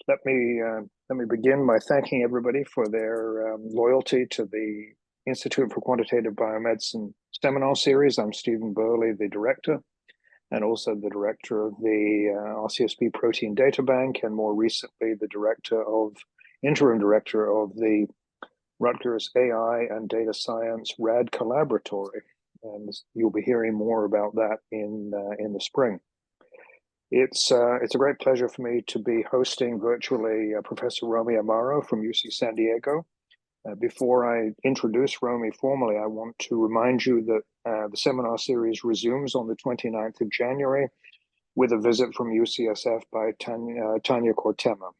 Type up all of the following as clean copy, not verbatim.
Let me begin by thanking everybody for their loyalty to the Institute for Quantitative Biomedicine seminar series. I'm Stephen Burley, the director, and also the director of the RCSP Protein Data Bank, and more recently, the interim director of the Rutgers AI and Data Science RAD Collaboratory. And you'll be hearing more about that in the spring. It's a great pleasure for me to be hosting virtually Professor Rommie Amaro from UC San Diego. Before I introduce Rommie formally, I want to remind you that the seminar series resumes on the 29th of January with a visit from UCSF by Tanya Cortema.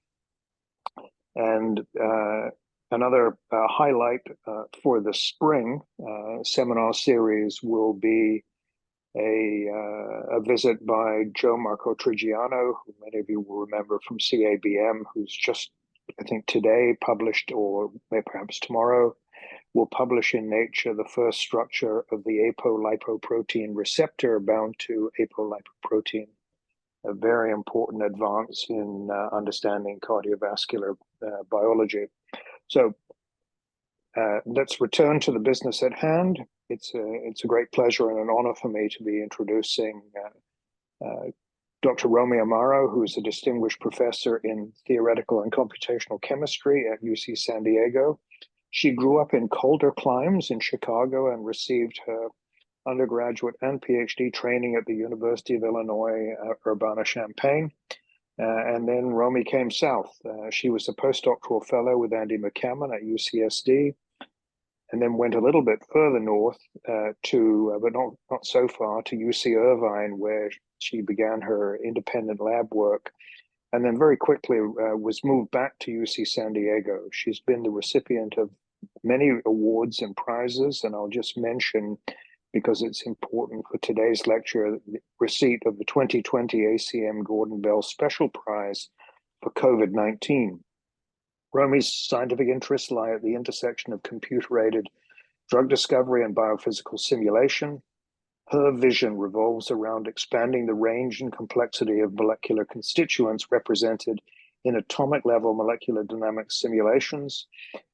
And another highlight for the spring seminar series will be a visit by Joe Marco Trigiano, who many of you will remember from CABM, who's just, I think today published, or maybe perhaps tomorrow, will publish in Nature the first structure of the apolipoprotein receptor bound to apolipoprotein, a very important advance in understanding cardiovascular biology. So let's return to the business at hand. It's a great pleasure and an honor for me to be introducing Dr. Rommie Amaro, who is a distinguished professor in theoretical and computational chemistry at UC San Diego. She grew up in colder climes in Chicago and received her undergraduate and PhD training at the University of Illinois, Urbana-Champaign. And then Rommie came south. She was a postdoctoral fellow with Andy McCammon at UCSD, and then went a little bit further north but not so far, to UC Irvine, where she began her independent lab work, and then very quickly was moved back to UC San Diego. She's been the recipient of many awards and prizes, and I'll just mention, because it's important for today's lecture, the receipt of the 2020 ACM Gordon Bell Special Prize for COVID-19. Rommie's scientific interests lie at the intersection of computer-aided drug discovery and biophysical simulation. Her vision revolves around expanding the range and complexity of molecular constituents represented in atomic-level molecular dynamics simulations,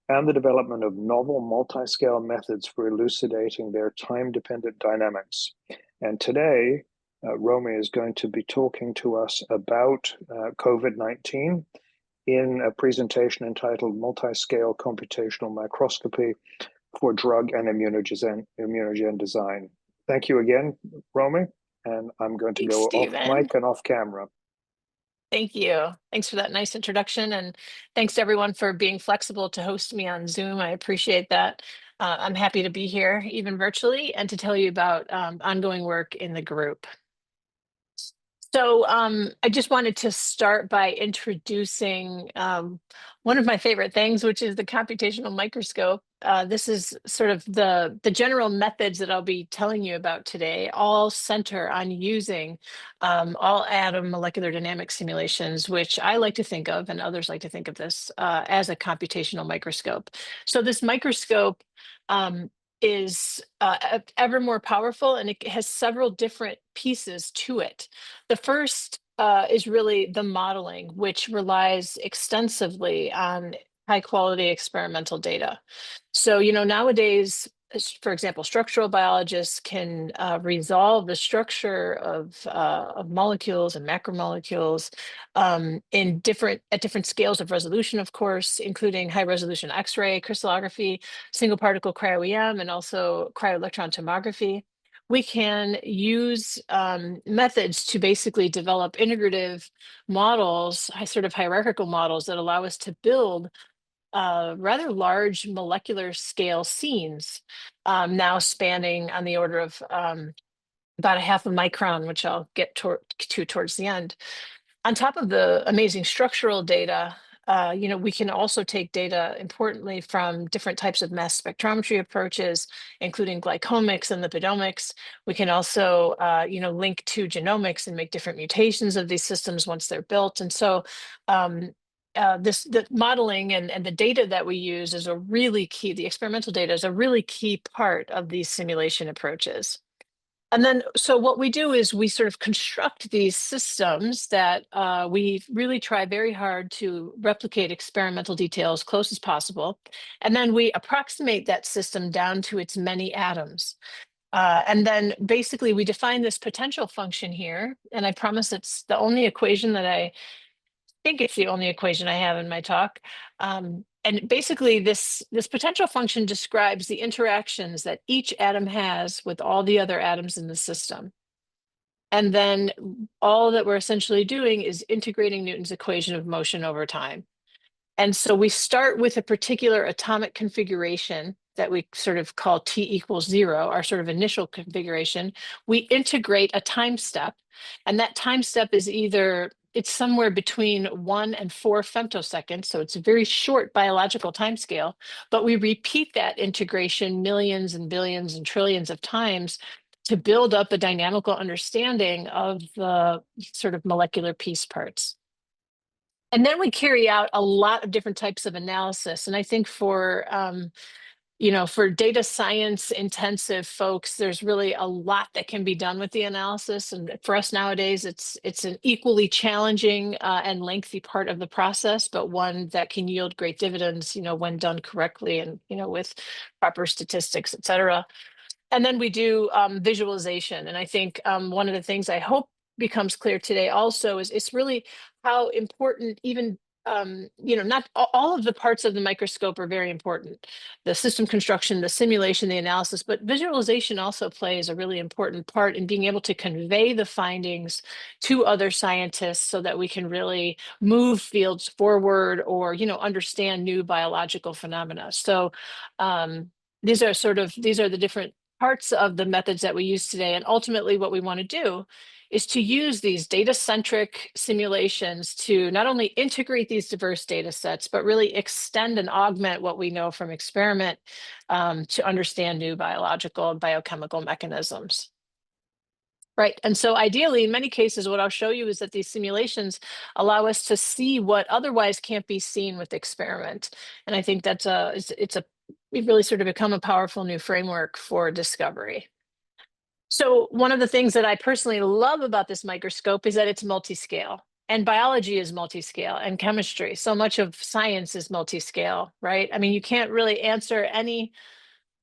and the development of novel multi-scale methods for elucidating their time-dependent dynamics. And today, Rommie is going to be talking to us about COVID-19 in a presentation entitled Multiscale Computational Microscopy for Drug and Immunogen Design. Thank you again, Rommie, and I'm going to go off mic and off camera. Thank you. Thanks for that nice introduction, and thanks to everyone for being flexible to host me on Zoom. I appreciate that. I'm happy to be here, even virtually, and to tell you about ongoing work in the group. So I just wanted to start by introducing one of my favorite things, which is the computational microscope. This is sort of the general methods that I'll be telling you about today, all center on using all atom molecular dynamics simulations, which I like to think of, and others like to think of this as a computational microscope. So this microscope is ever more powerful, and it has several different pieces to it. The first is really the modeling, which relies extensively on high quality experimental data. So, nowadays, for example, structural biologists can resolve the structure of molecules and macromolecules at different scales of resolution, of course, including high resolution X-ray crystallography, single particle cryo-EM, and also cryo-electron tomography. We can use methods to basically develop integrative models, sort of hierarchical models, that allow us to build rather large molecular scale scenes, now spanning on the order of about a half a micron, which I'll get to towards the end. On top of the amazing structural data, we can also take data, importantly, from different types of mass spectrometry approaches, including glycomics and lipidomics. We can also, link to genomics and make different mutations of these systems once they're built. And so the modeling and the data that we use is a really key, the experimental data is a really key part of these simulation approaches. And then, so what we do is we sort of construct these systems that we really try very hard to replicate experimental detail as close as possible. And then we approximate that system down to its many atoms. And then basically we define this potential function here. And I promise it's the only equation that I think it's the only equation I have in my talk. And basically this potential function describes the interactions that each atom has with all the other atoms in the system. And then all that we're essentially doing is integrating Newton's equation of motion over time. And so we start with a particular atomic configuration that we sort of call T equals 0, our sort of initial configuration. We integrate a time step, and that time step is it's somewhere between 1 and 4 femtoseconds, so it's a very short biological time scale, but we repeat that integration millions and billions and trillions of times to build up a dynamical understanding of the sort of molecular piece parts. And then we carry out a lot of different types of analysis. And I think for for data science intensive folks, there's really a lot that can be done with the analysis. And for us nowadays, it's an equally challenging and lengthy part of the process, but one that can yield great dividends, when done correctly and, with proper statistics, et cetera. And then we do visualization. And I think one of the things I hope becomes clear today also is it's really how important even, not all of the parts of the microscope are very important. The system construction, the simulation, the analysis, but visualization also plays a really important part in being able to convey the findings to other scientists so that we can really move fields forward or, understand new biological phenomena. So these are the different parts of the methods that we use today. And ultimately what we want to do is to use these data-centric simulations to not only integrate these diverse data sets, but really extend and augment what we know from experiment to understand new biological and biochemical mechanisms. Right. And so ideally, in many cases, what I'll show you is that these simulations allow us to see what otherwise can't be seen with experiment. And I think that's we've really sort of become a powerful new framework for discovery. So one of the things that I personally love about this microscope is that it's multiscale. And biology is multiscale, and chemistry. So much of science is multiscale, right? I mean, you can't really answer any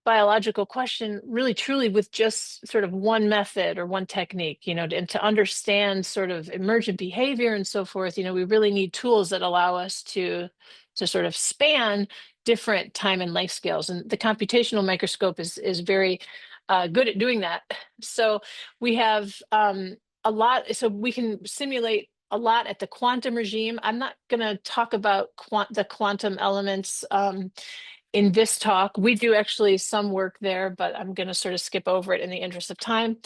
biological question really truly with just sort of one method or one technique, and to understand sort of emergent behavior and so forth, we really need tools that allow us to sort of span different time and life scales. And the computational microscope is very good at doing that. So we have a lot, so we can simulate a lot at the quantum regime. I'm not going to talk about the quantum elements in this talk. We do actually some work there, but I'm going to sort of skip over it in the interest of time.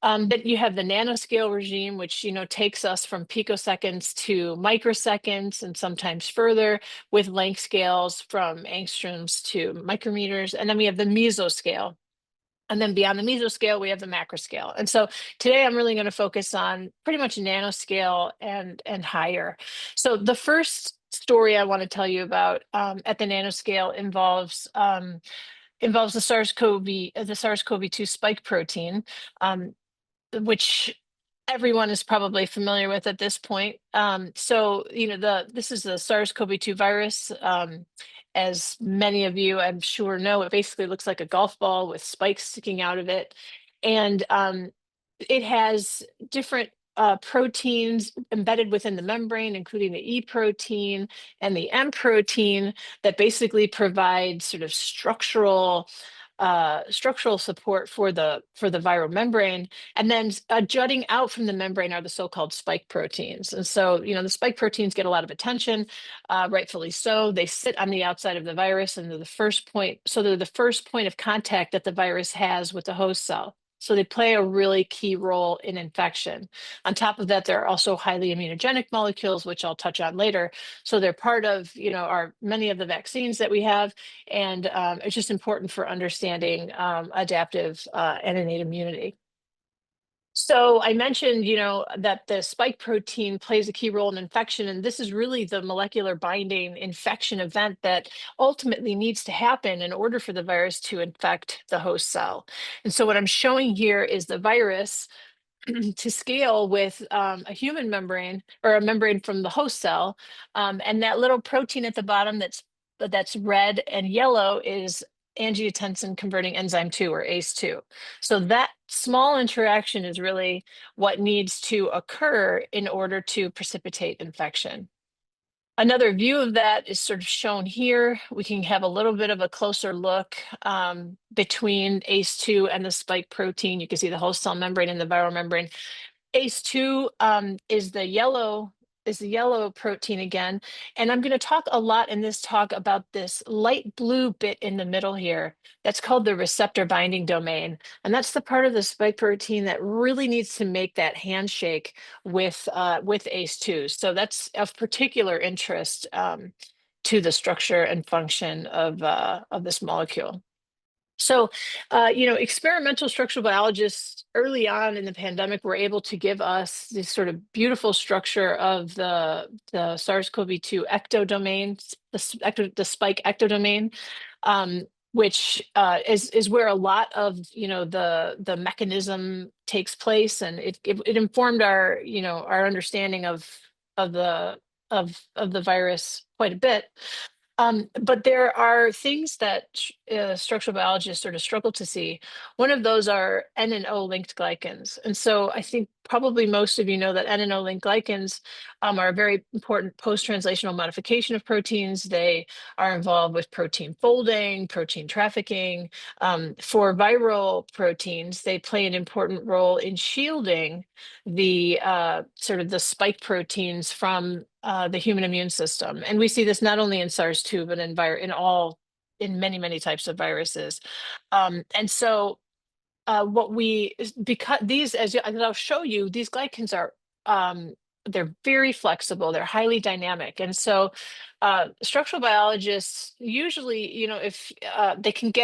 But you have the nanoscale regime, which takes us from picoseconds to microseconds and sometimes further, with length scales from angstroms to micrometers. And then we have the mesoscale. And then beyond the mesoscale, we have the macroscale. And so today I'm really going to focus on pretty much nanoscale and higher. So the first story I want to tell you about at the nanoscale involves the SARS-CoV-2 spike protein, which everyone is probably familiar with at this point. So this is the SARS-CoV-2 virus. As many of you, I'm sure, know, it basically looks like a golf ball with spikes sticking out of it. And it has different proteins embedded within the membrane, including the E protein and the M protein, that basically provide sort of structural support for the viral membrane. And then jutting out from the membrane are the so-called spike proteins. And so, the spike proteins get a lot of attention, rightfully so. They sit on the outside of the virus, and they're the first point of contact that the virus has with the host cell. So they play a really key role in infection. On top of that, there are also highly immunogenic molecules, which I'll touch on later. So they're part of, many of the vaccines that we have. And it's just important for understanding adaptive and innate immunity. So I mentioned, that the spike protein plays a key role in infection, and this is really the molecular binding infection event that ultimately needs to happen in order for the virus to infect the host cell. And so what I'm showing here is the virus to scale with a human membrane or a membrane from the host cell. And that little protein at the bottom that's red and yellow is angiotensin converting enzyme 2 or ACE2. So that small interaction is really what needs to occur in order to precipitate infection. Another view of that is sort of shown here. We can have a little bit of a closer look between ACE2 and the spike protein. You can see the host cell membrane and the viral membrane. ACE2 is the yellow protein again. And I'm going to talk a lot in this talk about this light blue bit in the middle here. That's called the receptor binding domain. And that's the part of the spike protein that really needs to make that handshake with ACE2. So that's of particular interest to the structure and function of this molecule. So, experimental structural biologists early on in the pandemic were able to give us this sort of beautiful structure of the SARS-CoV-2 ectodomain, the spike ectodomain, which is where a lot of the mechanism takes place, and it informed our understanding of the of the virus quite a bit. But there are things that structural biologists sort of struggle to see. One of those are N and O linked glycans. And so I think probably most of you know that N and O linked glycans are a very important post-translational modification of proteins. They are involved with protein folding, protein trafficking. For viral proteins, they play an important role in shielding the sort of the spike proteins from the human immune system. And we see this not only in SARS-2, but in many, many types of viruses. And so because these, as I'll show you, these glycans are, they're very flexible, they're highly dynamic. And so structural biologists usually, if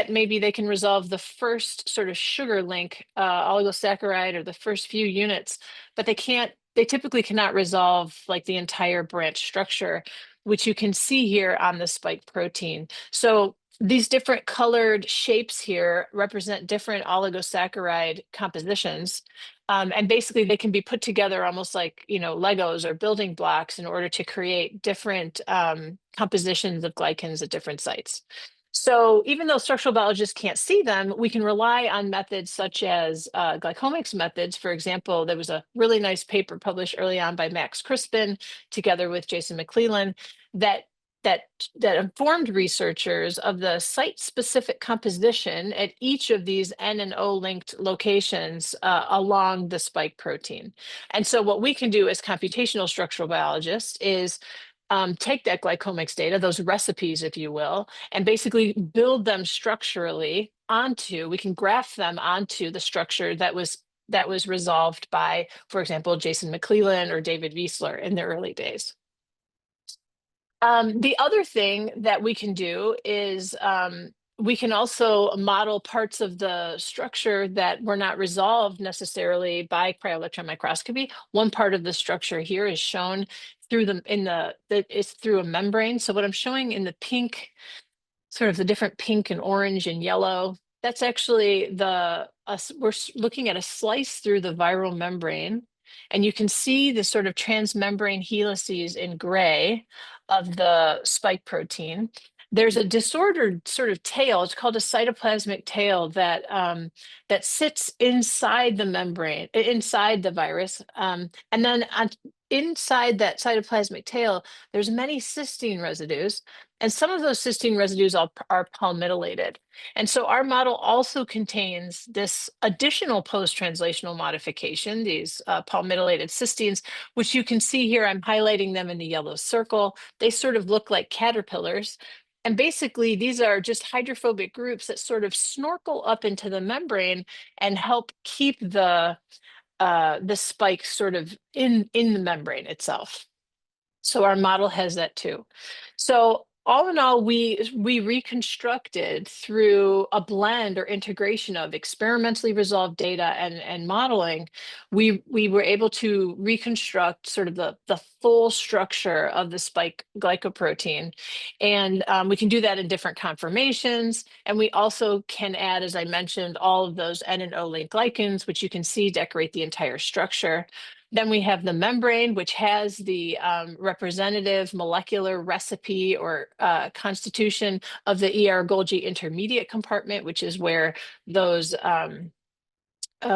maybe they can resolve the first sort of sugar link oligosaccharide or the first few units, but they typically cannot resolve like the entire branch structure, which you can see here on the spike protein. So these different colored shapes here represent different oligosaccharide compositions. And basically they can be put together almost like, Legos or building blocks in order to create different compositions of glycans at different sites. So even though structural biologists can't see them, we can rely on methods such as glycomics methods. For example, there was a really nice paper published early on by Max Crispin together with Jason McClellan that informed researchers of the site-specific composition at each of these N and O linked locations along the spike protein. And so what we can do as computational structural biologists is take that glycomics data, those recipes, if you will, and basically build them structurally we can graph them onto the structure that was resolved by, for example, Jason McClellan or David Wiesler in the early days. The other thing that we can do is we can also model parts of the structure that were not resolved necessarily by cryo-electron microscopy. One part of the structure here is shown it's through a membrane. So what I'm showing in the pink, sort of the different pink and orange and yellow, that's actually we're looking at a slice through the viral membrane. And you can see the sort of transmembrane helices in gray of the spike protein. There's a disordered sort of tail. It's called a cytoplasmic tail that sits inside the membrane, inside the virus. And then inside that cytoplasmic tail, there's many cysteine residues. And some of those cysteine residues are palmitoylated. And so our model also contains this additional post-translational modification, these palmitoylated cysteines, which you can see here. I'm highlighting them in the yellow circle. They sort of look like caterpillars. And basically, these are just hydrophobic groups that sort of snorkel up into the membrane and help keep the spike sort of in the membrane itself. So our model has that too. So all in all, we reconstructed through a blend or integration of experimentally resolved data and modeling. We were able to reconstruct sort of the full structure of the spike glycoprotein, and we can do that in different conformations. And we also can add, as I mentioned, all of those N and O link glycans, which you can see decorate the entire structure. Then we have the membrane, which has the representative molecular recipe or constitution of the ER-Golgi intermediate compartment, which is where those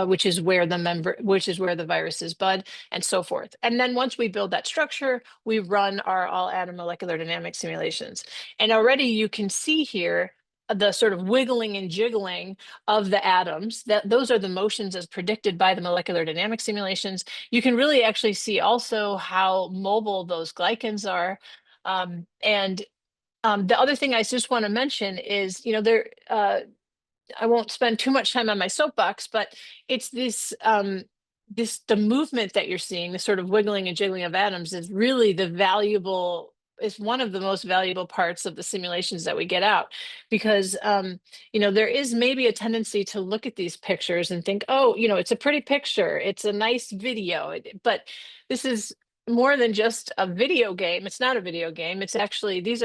which is where the viruses bud, and so forth. And then once we build that structure, we run our all atom molecular dynamic simulations. And already you can see here the sort of wiggling and jiggling of the atoms. Those are the motions as predicted by the molecular dynamic simulations. You can really actually see also how mobile those glycans are. And the other thing I just want to mention is, I won't spend too much time on my soapbox, but it's the movement that you're seeing, the sort of wiggling and jiggling of atoms is really is one of the most valuable parts of the simulations that we get out, because there is maybe a tendency to look at these pictures and think, oh, it's a pretty picture, it's a nice video, but this is more than just a video game. It's not a video game. It's actually, these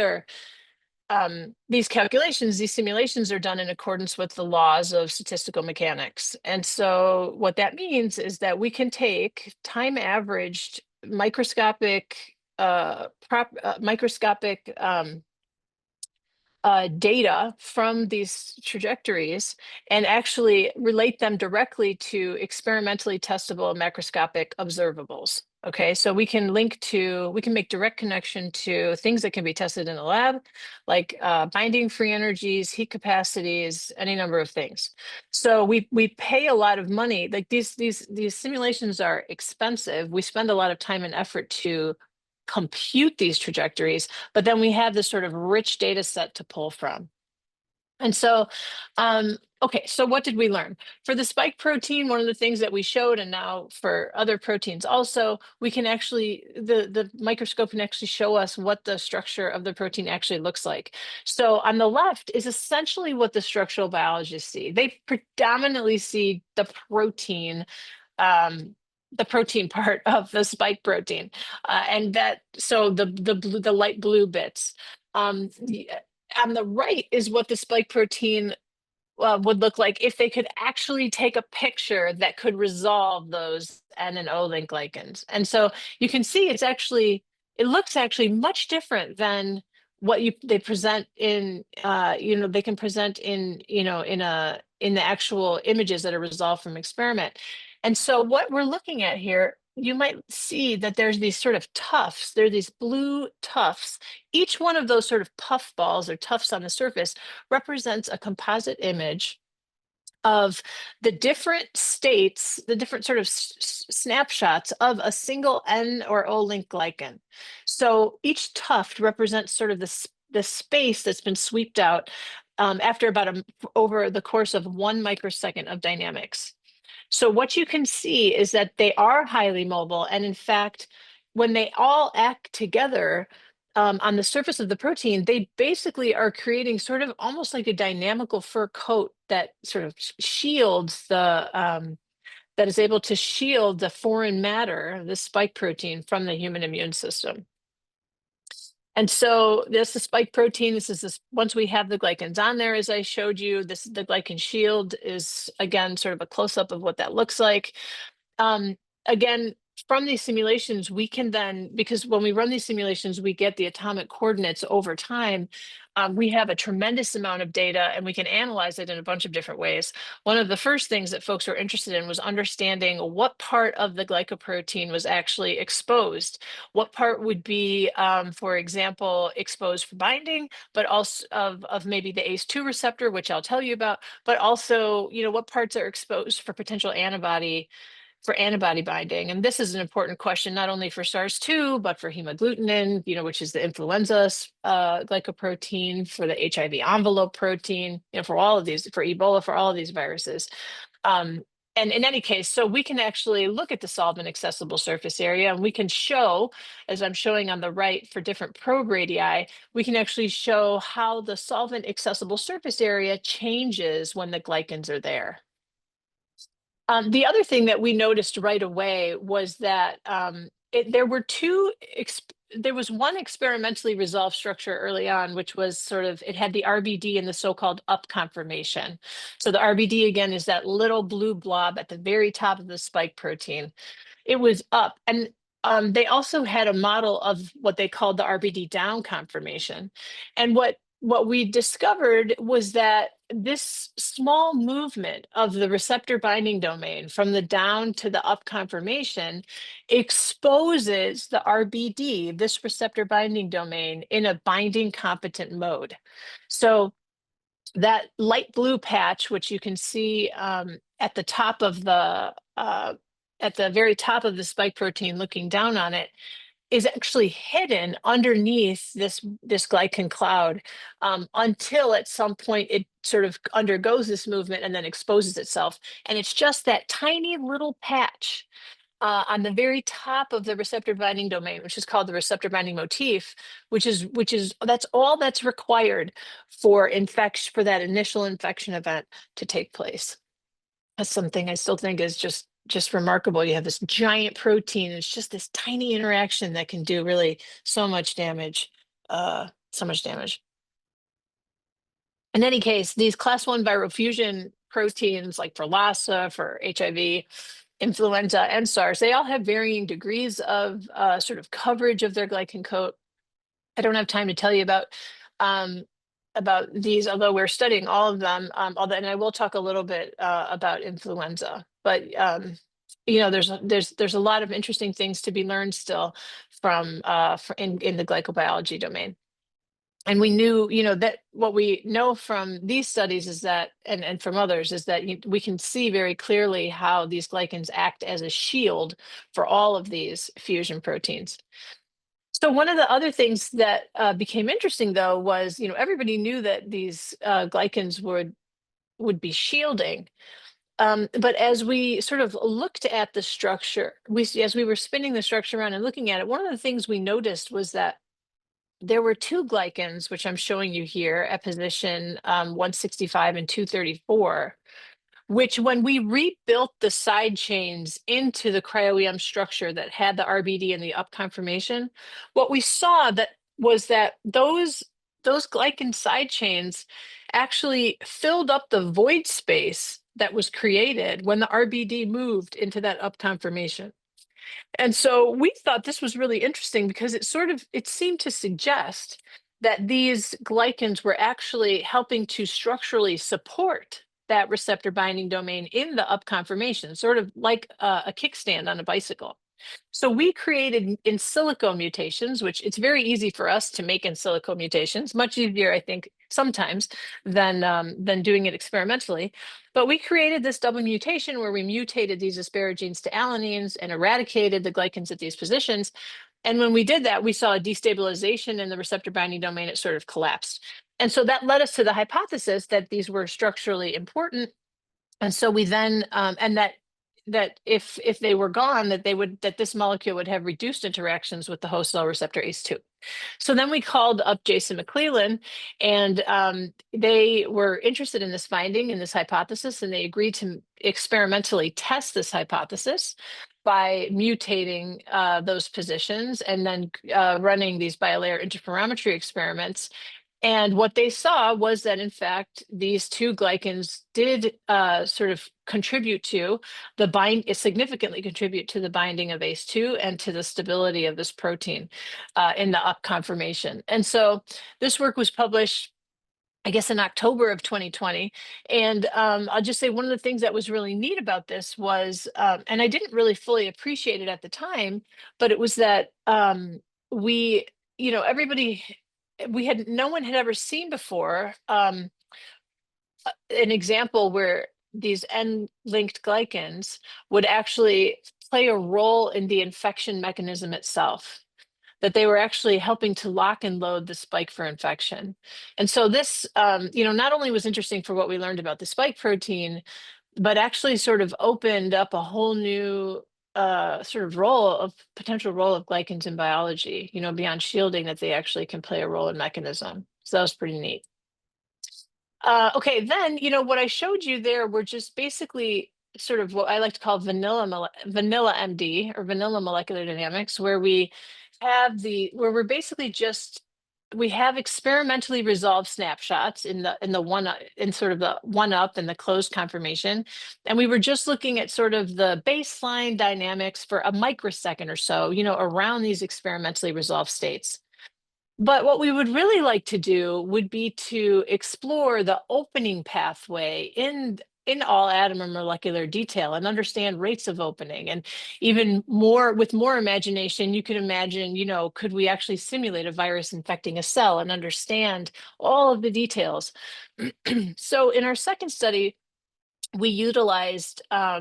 calculations, these simulations are done in accordance with the laws of statistical mechanics. And so what that means is that we can take time averaged microscopic data from these trajectories and actually relate them directly to experimentally testable macroscopic observables. Okay, so we can make direct connection to things that can be tested in a lab, like binding free energies, heat capacities, any number of things. So we pay a lot of money. Like these simulations are expensive. We spend a lot of time and effort to compute these trajectories, but then we have this sort of rich data set to pull from. And so, okay, so what did we learn? For the spike protein, one of the things that we showed, and now for other proteins also, we can actually, the microscope can actually show us what the structure of the protein actually looks like. So on the left is essentially what the structural biologists see. They predominantly see the protein part of the spike protein, and the light blue bits. On the right is what the spike protein would look like if they could actually take a picture that could resolve those N and O link glycans. And so you can see it looks actually much different than what they present in they can present in in the actual images that are resolved from experiment. And so what we're looking at here, you might see that there's these sort of tufts. There are these blue tufts. Each one of those sort of puff balls or tufts on the surface represents a composite image of the different states, the different sort of snapshots of a single N or O link glycan. So each tuft represents sort of the space that's been swept out after over the course of 1 microsecond of dynamics. So what you can see is that they are highly mobile. And in fact, when they all act together on the surface of the protein, they basically are creating sort of almost like a dynamical fur coat that sort of that is able to shield the foreign matter, the spike protein, from the human immune system. And so this is spike protein. Once we have the glycans on there, as I showed you, the glycan shield is again sort of a close-up of what that looks like. Again, from these simulations, we can then, because when we run these simulations, we get the atomic coordinates over time. We have a tremendous amount of data and we can analyze it in a bunch of different ways. One of the first things that folks were interested in was understanding what part of the glycoprotein was actually exposed. What part would be, for example, exposed for binding, but also of maybe the ACE2 receptor, which I'll tell you about, but also, what parts are exposed for potential antibody binding. And this is an important question, not only for SARS-2, but for hemagglutinin, which is the influenza glycoprotein, for the HIV envelope protein, for all of these, for Ebola, for all of these viruses. And in any case, so we can actually look at the solvent accessible surface area, and we can show, as I'm showing on the right for different probe radii, we can actually show how the solvent accessible surface area changes when the glycans are there. The other thing that we noticed right away was that there was one experimentally resolved structure early on, which was it had the RBD in the so-called up conformation. So the RBD, again, is that little blue blob at the very top of the spike protein. It was up. And they also had a model of what they called the RBD down conformation. And what we discovered was that this small movement of the receptor binding domain from the down to the up conformation exposes the RBD, this receptor binding domain, in a binding competent mode. So that light blue patch, which you can see at the top of at the very top of the spike protein looking down on it, is actually hidden underneath this glycan cloud until at some point it sort of undergoes this movement and then exposes itself. And it's just that tiny little patch on the very top of the receptor binding domain, which is called the receptor binding motif, that's all that's required for that initial infection event to take place. That's something I still think is just remarkable. You have this giant protein, it's just this tiny interaction that can do really so much damage. In any case, these class 1 viral fusion proteins, like for Lassa, for HIV, influenza, and SARS, they all have varying degrees of sort of coverage of their glycan coat. I don't have time to tell you about these, although we're studying all of them. And I will talk a little bit about influenza. But there's a lot of interesting things to be learned still from in the glycobiology domain. And we knew, that what we know from these studies is that, and from others, is that we can see very clearly how these glycans act as a shield for all of these fusion proteins. So one of the other things that became interesting, though, was, everybody knew that these glycans would be shielding. But as we sort of looked at the structure, as we were spinning the structure around and looking at it, one of the things we noticed was that there were two glycans, which I'm showing you here at position 165 and 234, which when we rebuilt the side chains into the cryo-EM structure that had the RBD and the up conformation, what we saw was that those glycan side chains actually filled up the void space that was created when the RBD moved into that up conformation. And so we thought this was really interesting because it seemed to suggest that these glycans were actually helping to structurally support that receptor binding domain in the up conformation, sort of like a kickstand on a bicycle. So we created in silico mutations, which it's very easy for us to make in silico mutations, much easier, I think, sometimes than doing it experimentally. But we created this double mutation where we mutated these asparagines to alanines and eradicated the glycans at these positions. And when we did that, we saw a destabilization in the receptor binding domain. It sort of collapsed. And so that led us to the hypothesis that these were structurally important. And so we then, and that if they were gone, that this molecule would have reduced interactions with the host cell receptor ACE2. So then we called up Jason McClellan, and they were interested in this finding and this hypothesis, and they agreed to experimentally test this hypothesis by mutating those positions and then running these bilayer interferometry experiments. And what they saw was that, in fact, these two glycans did sort of significantly contribute to the binding of ACE2 and to the stability of this protein in the up conformation. And so this work was published, I guess, in October of 2020. And I'll just say one of the things that was really neat about this was, and I didn't really fully appreciate it at the time, but it was that no one had ever seen before an example where these N-linked glycans would actually play a role in the infection mechanism itself, that they were actually helping to lock and load the spike for infection. And so this, not only was interesting for what we learned about the spike protein, but actually sort of opened up a whole new sort of potential role of glycans in biology, beyond shielding, that they actually can play a role in mechanism. So that was pretty neat. Okay, then, what I showed you there were just basically sort of what I like to call vanilla MD, or vanilla molecular dynamics, where where we're basically just, we have experimentally resolved snapshots in sort of the one up and the closed conformation. And we were just looking at sort of the baseline dynamics for a microsecond or so, around these experimentally resolved states. But what we would really like to do would be to explore the opening pathway in all atom or molecular detail, and understand rates of opening. And even more, with more imagination, you could imagine, could we actually simulate a virus infecting a cell and understand all of the details? So in our second study, we utilized a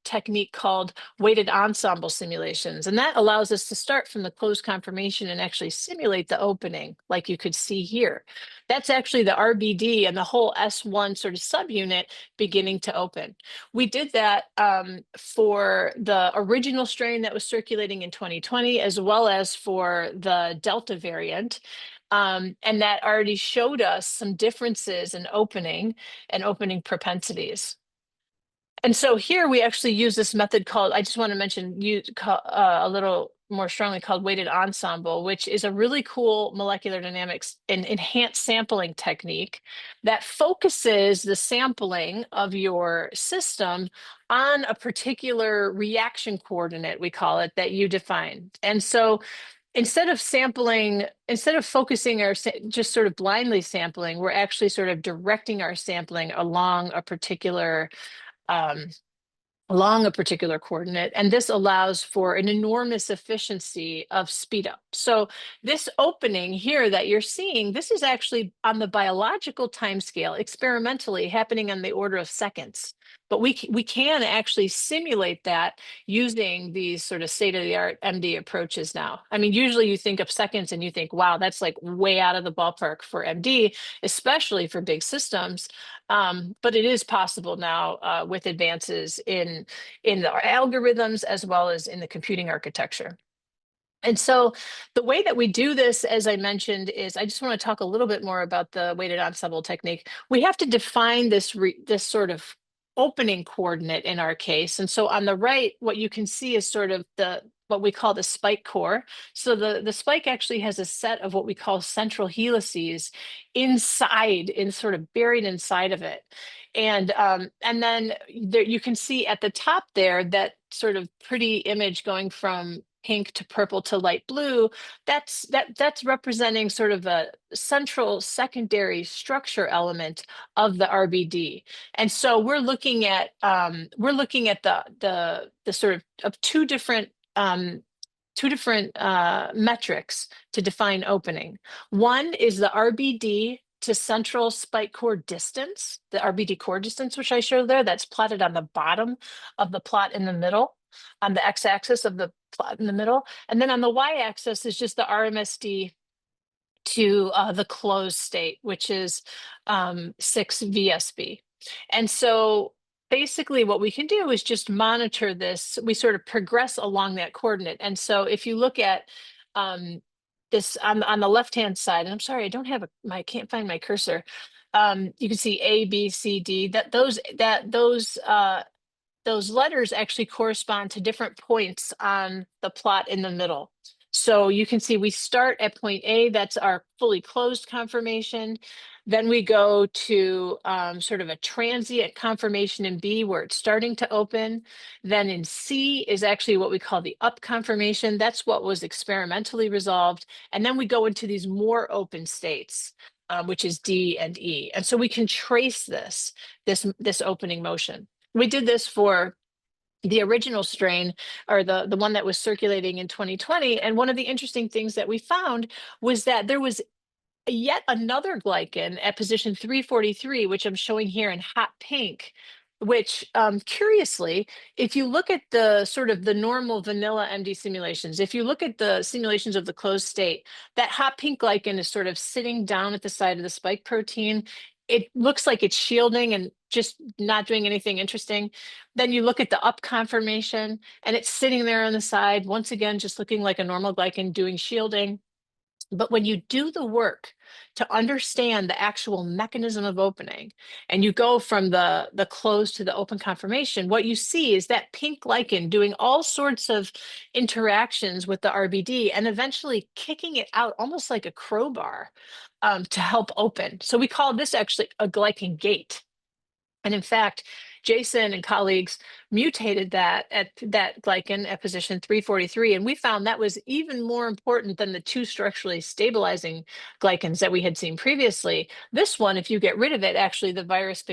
technique called weighted ensemble simulations, and that allows us to start from the closed conformation and actually simulate the opening, like you could see here. That's actually the RBD and the whole S1 sort of subunit beginning to open. We did that for the original strain that was circulating in 2020, as well as for the Delta variant. And that already showed us some differences in opening and opening propensities. And so here we actually use this method called, I just want to mention a little more strongly, called weighted ensemble, which is a really cool molecular dynamics and enhanced sampling technique that focuses the sampling of your system on a particular reaction coordinate, we call it, that you define. And so instead of focusing just sort of blindly sampling, we're actually sort of directing our sampling um, along a particular coordinate, and this allows for an enormous efficiency of speed up. So this opening here that you're seeing, this is actually on the biological timescale, experimentally happening on the order of seconds. But we can actually simulate that using these sort of state-of-the-art MD approaches now. I mean, usually you think of seconds and you think, wow, that's like way out of the ballpark for MD, especially for big systems. But it is possible now with advances in the algorithms, as well as in the computing architecture. And so the way that we do this, as I mentioned, is I just want to talk a little bit more about the weighted ensemble technique. We have to define this sort of opening coordinate in our case. And so on the right, what you can see is sort of what we call the spike core. So the spike actually has a set of what we call central helices sort of buried inside of it. And then you can see at the top there that sort of pretty image going from pink to purple to light blue. That's representing sort of a central secondary structure element of the RBD. And so we're looking at the sort of two different metrics to define opening. One is the RBD to central spike core distance, the RBD core distance, which I showed there, that's plotted on the bottom of the plot in the middle, on the x-axis of the plot in the middle. And then on the y-axis is just the RMSD to the closed state, which is 6 VSB. And so basically what we can do is just monitor this. We sort of progress along that coordinate. And so if you look at this on the left-hand side, and I'm sorry, I can't find my cursor. You can see A, B, C, D, those letters actually correspond to different points on the plot in the middle. So you can see we start at point A, that's our fully closed conformation. Then we go to sort of a transient conformation in B, where it's starting to open. Then in C is actually what we call the up conformation. That's what was experimentally resolved. And then we go into these more open states, which is D and E. And so we can trace this opening motion. We did this for the original strain, or the one that was circulating in 2020. And one of the interesting things that we found was that there was yet another glycan at position 343, which I'm showing here in hot pink, which curiously, if you look at the sort of the normal vanilla MD simulations, if you look at the simulations of the closed state, that hot pink glycan is sort of sitting down at the side of the spike protein. It looks like it's shielding, and just not doing anything interesting. Then you look at the up conformation and it's sitting there on the side, once again, just looking like a normal glycan doing shielding. But when you do the work to understand the actual mechanism of opening, and you go from the closed to the open conformation, what you see is that pink lichen doing all sorts of interactions with the RBD and eventually kicking it out almost like a crowbar to help open. So we call this actually a glycan gate. And in fact, Jason and colleagues mutated that at that glycan at position 343. And we found that was even more important than the two structurally stabilizing glycans that we had seen previously. This one, if you get rid of it, actually the virus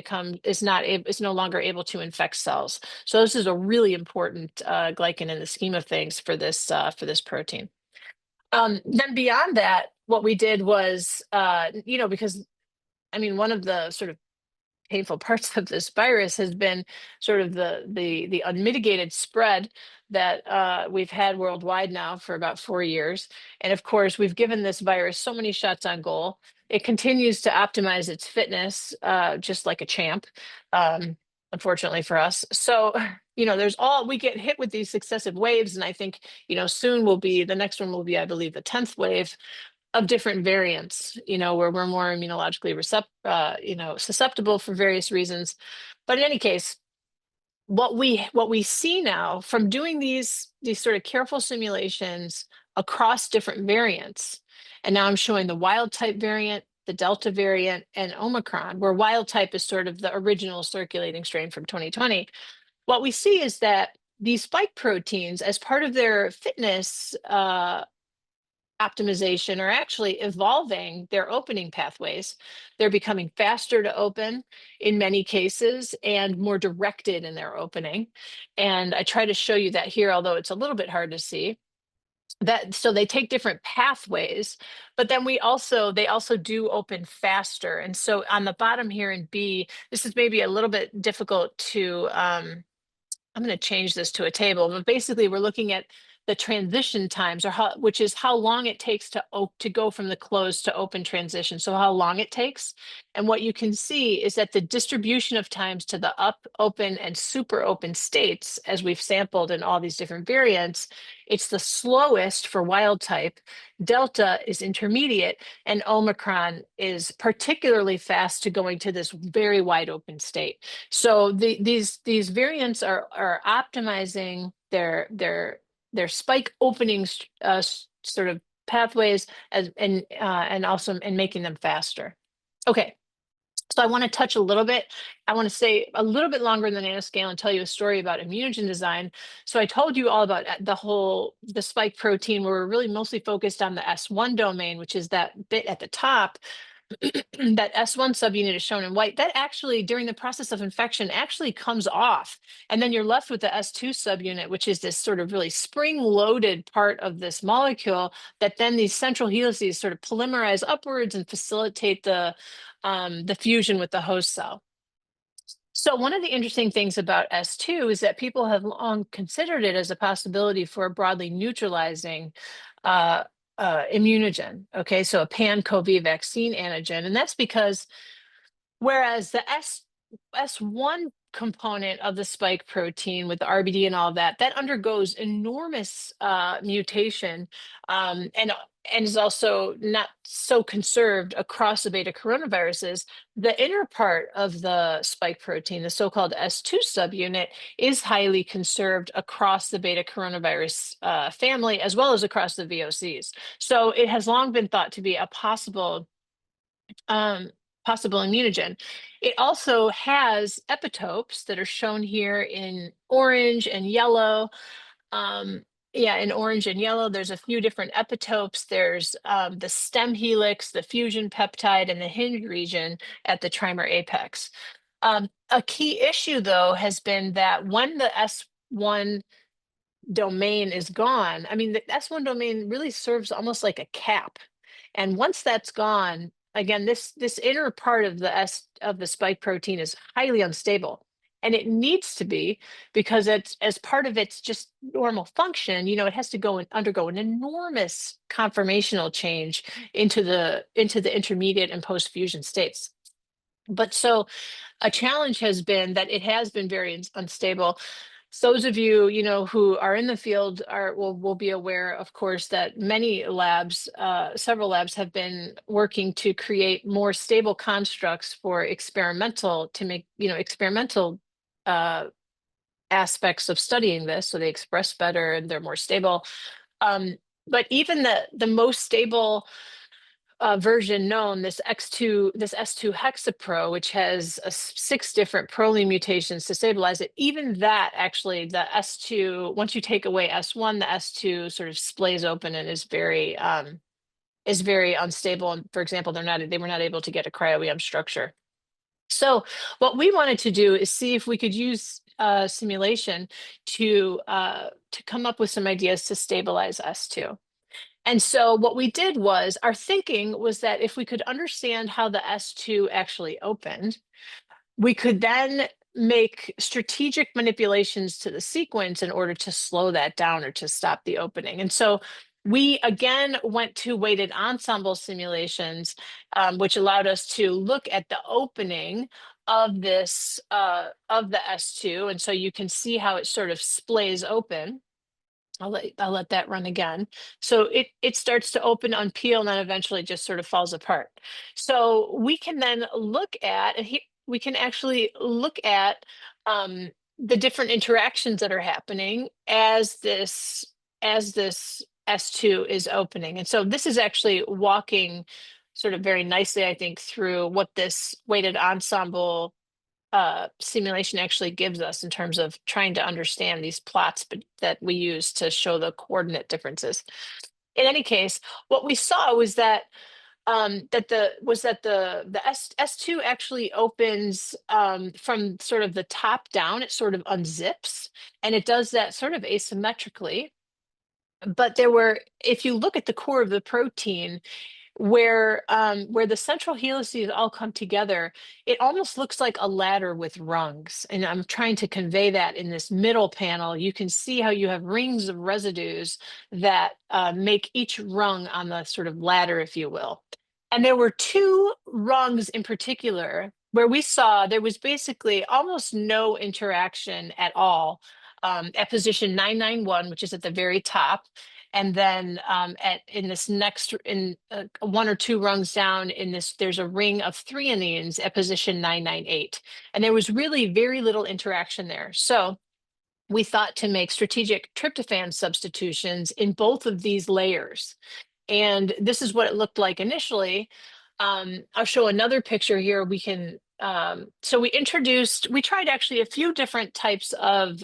is no longer able to infect cells. So this is a really important glycan in the scheme of things for this protein. Then beyond that, what we did was, because I mean, one of the sort of painful parts of this virus has been sort of the unmitigated spread that we've had worldwide now for about 4 years. And of course, we've given this virus so many shots on goal. It continues to optimize its fitness, just like a champ, unfortunately for us. So, we get hit with these successive waves. And I think, soon the next one will be, I believe, the 10th wave of different variants, where we're more immunologically susceptible for various reasons. But in any case, what we see now from doing these sort of careful simulations across different variants, and now I'm showing the wild type variant, the Delta variant, and Omicron, where wild type is sort of the original circulating strain from 2020. What we see is that these spike proteins, as part of their fitness optimization, are actually evolving their opening pathways. They're becoming faster to open in many cases and more directed in their opening. And I try to show you that here, although it's a little bit hard to see. So they take different pathways, but then they also do open faster. And so on the bottom here in B, this is maybe a little bit difficult to I'm going to change this to a table, but basically we're looking at the transition times, which is how long it takes to go from the closed to open transition. So how long it takes. And what you can see is that the distribution of times to the up, open, and super open states, as we've sampled in all these different variants, it's the slowest for wild type. Delta is intermediate, and Omicron is particularly fast to going to this very wide open state. So these variants are optimizing their spike opening sort of pathways and also in making them faster. Okay. So I want to touch a little bit. I want to stay a little bit longer than nanoscale and tell you a story about Immunogen design. So I told you all about the spike protein, where we're really mostly focused on the S1 domain, which is that bit at the top. That S1 subunit is shown in white. That actually, during the process of infection, actually comes off. And then you're left with the S2 subunit, which is this sort of really spring-loaded part of this molecule that then these central helices sort of polymerize upwards and facilitate the fusion with the host cell. So one of the interesting things about S2 is that people have long considered it as a possibility for a broadly neutralizing immunogen. Okay, so a pan-COVID vaccine antigen. And that's because whereas the S1 component of the spike protein with the RBD and all of that undergoes enormous mutation and is also not so conserved across the beta coronaviruses, the inner part of the spike protein, the so-called S2 subunit, is highly conserved across the beta coronavirus family, as well as across the VOCs. So it has long been thought to be a possible immunogen. It also has epitopes that are shown here in orange and yellow. In orange and yellow, there's a few different epitopes. There's the stem helix, the fusion peptide, and the hinge region at the trimer apex. A key issue, though, has been that when the S1 domain is gone, I mean, the S1 domain really serves almost like a cap. And once that's gone, again, this inner part of the spike protein is highly unstable. And it needs to be, because it's as part of its just normal function, it has to go and undergo an enormous conformational change into the intermediate and post-fusion states. But so a challenge has been that it has been very unstable. Those of you, who are in the field will be aware, of course, that many labs, several labs have been working to create more stable constructs for experimental uh, aspects of studying this, so they express better and they're more stable. Um, but even the most stable version known, this S2 hexapro, which has 6 different proline mutations to stabilize it, even that actually, the S2, once you take away S1, the S2 sort of splays open and is very unstable. And for example, they were not able to get a cryo-EM structure. So what we wanted to do is see if we could use simulation to come up with some ideas to stabilize S2. And so what we did was, our thinking was that if we could understand how the S2 actually opened, we could then make strategic manipulations to the sequence in order to slow that down or to stop the opening. And so we again went to weighted ensemble simulations, which allowed us to look at the opening of this of the S2. And so you can see how it sort of splays open. I'll let that run again. So it starts to open, unpeel, and then eventually just sort of falls apart. So we can then look at, we can actually look at the different interactions that are happening as this S2 is opening. And so this is actually walking sort of very nicely, I think, through what this weighted ensemble simulation actually gives us in terms of trying to understand these plots that we use to show the coordinate differences. In any case, what we saw was that the S2 actually opens from sort of the top down. It sort of unzips, and it does that sort of asymmetrically. But if you look at the core of the protein, where the central helices all come together, it almost looks like a ladder with rungs. And I'm trying to convey that in this middle panel. You can see how you have rings of residues that make each rung on the sort of ladder, if you will. And there were 2 rungs in particular where we saw there was basically almost no interaction at all, at position 991, which is at the very top. And then in this next, 1 or 2 rungs down in this, there's a ring of threonines at position 998. And there was really very little interaction there. So we thought to make strategic tryptophan substitutions in both of these layers. And this is what it looked like initially. I'll show another picture here. So we tried actually a few different types of,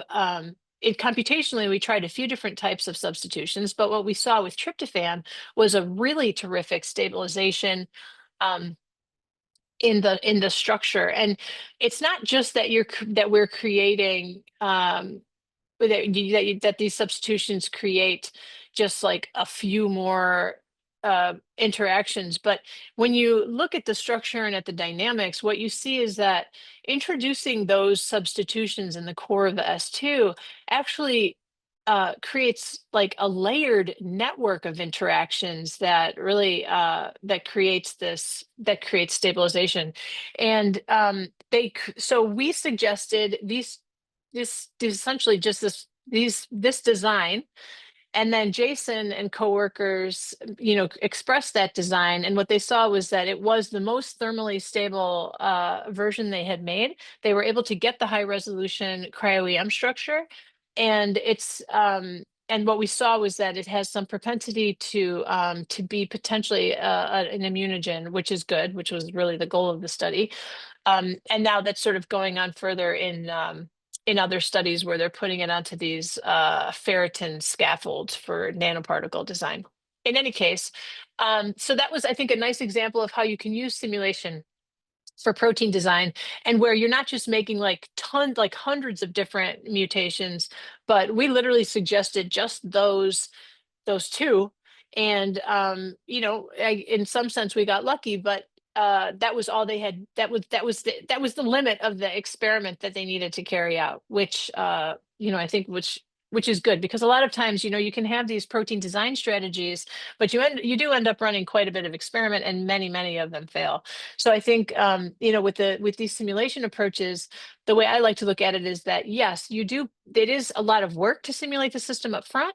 computationally, we tried a few different types of substitutions, but what we saw with tryptophan was a really terrific stabilization in the structure. And it's not just that we're creating that these substitutions create just like a few more interactions. But when you look at the structure and at the dynamics, what you see is that introducing those substitutions in the core of the S2 actually creates like a layered network of interactions that really that creates stabilization. And so we suggested this essentially just this design. And then Jason and coworkers, expressed that design. And what they saw was that it was the most thermally stable version they had made. They were able to get the high resolution cryo-EM structure. And and what we saw was that it has some propensity to be potentially an immunogen, which is good, which was really the goal of the study. And now that's sort of going on further in other studies where they're putting it onto these ferritin scaffolds for nanoparticle design. In any case, so that was, I think, a nice example of how you can use simulation for protein design, and where you're not just making like hundreds of different mutations, but we literally suggested just those 2. And in some sense we got lucky, but that was all they had. That was the limit of the experiment that they needed to carry out, which I think which which is good because a lot of times, you can have these protein design strategies, but you do end up running quite a bit of experiment, and many of them fail. So I think, with these simulation approaches, the way I like to look at it is that yes, it is a lot of work to simulate the system up front,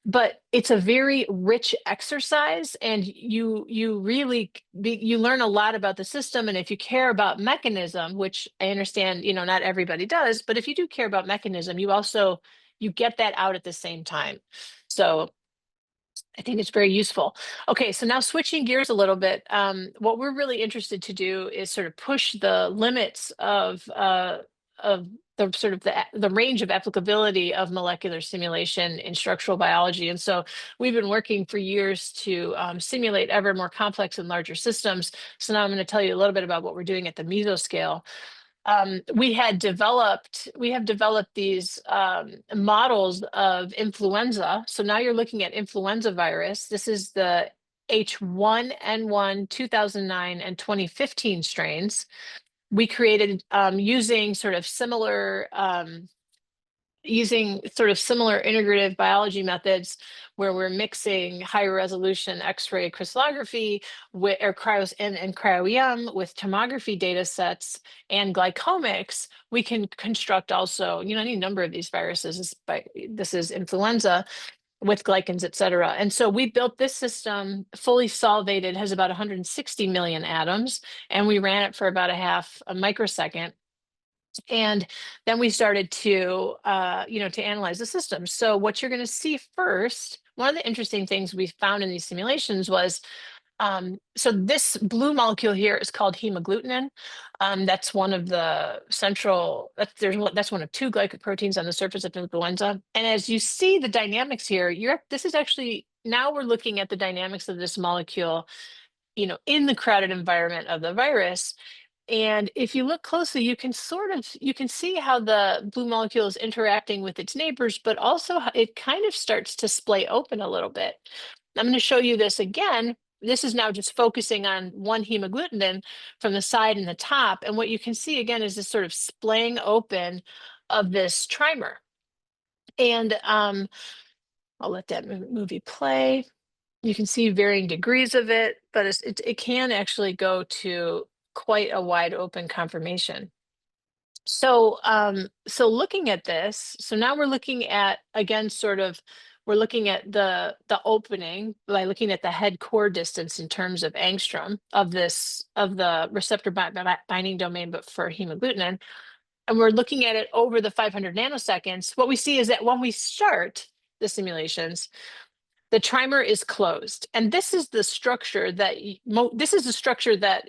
but it's a very rich exercise, and you really you learn a lot about the system. And if you care about mechanism, which I understand, not everybody does, but if you do care about mechanism, you get that out at the same time. So I think it's very useful. Okay, so now switching gears a little bit, what we're really interested to do is sort of push the limits of the sort of the range of applicability of molecular simulation in structural biology. And so we've been working for years to simulate ever more complex and larger systems. So now I'm going to tell you a little bit about what we're doing at the mesoscale. We have developed these models of influenza. So now you're looking at influenza virus. This is the H1N1 2009 and 2015 strains. We created using sort of similar integrative biology methods where we're mixing higher resolution X-ray crystallography and cryo-EM with tomography data sets and glycomics. We can construct also, any number of these viruses. This is influenza with glycans, et cetera. And so we built this system fully solvated, has about 160 million atoms, and we ran it for about a microsecond. And then we started to analyze the system. So what you're going to see first, one of the interesting things we found in these simulations was, so this blue molecule here is called hemagglutinin. That's one of the that's one of two glycoproteins on the surface of influenza. And as you see the dynamics here, now we're looking at the dynamics of this molecule, in the crowded environment of the virus. And if you look closely, you can see how the blue molecule is interacting with its neighbors, but also it kind of starts to splay open a little bit. I'm going to show you this again. This is now just focusing on one hemagglutinin from the side and the top. And what you can see again is this sort of splaying open of this trimer. And I'll let that movie play. You can see varying degrees of it, but it can actually go to quite a wide open conformation. So looking at this, so now we're looking at, again, we're looking at the opening by looking at the head core distance in terms of angstrom of the receptor binding domain, but for hemagglutinin. And we're looking at it over the 500 nanoseconds. What we see is that when we start the simulations, the trimer is closed. And this is the structure that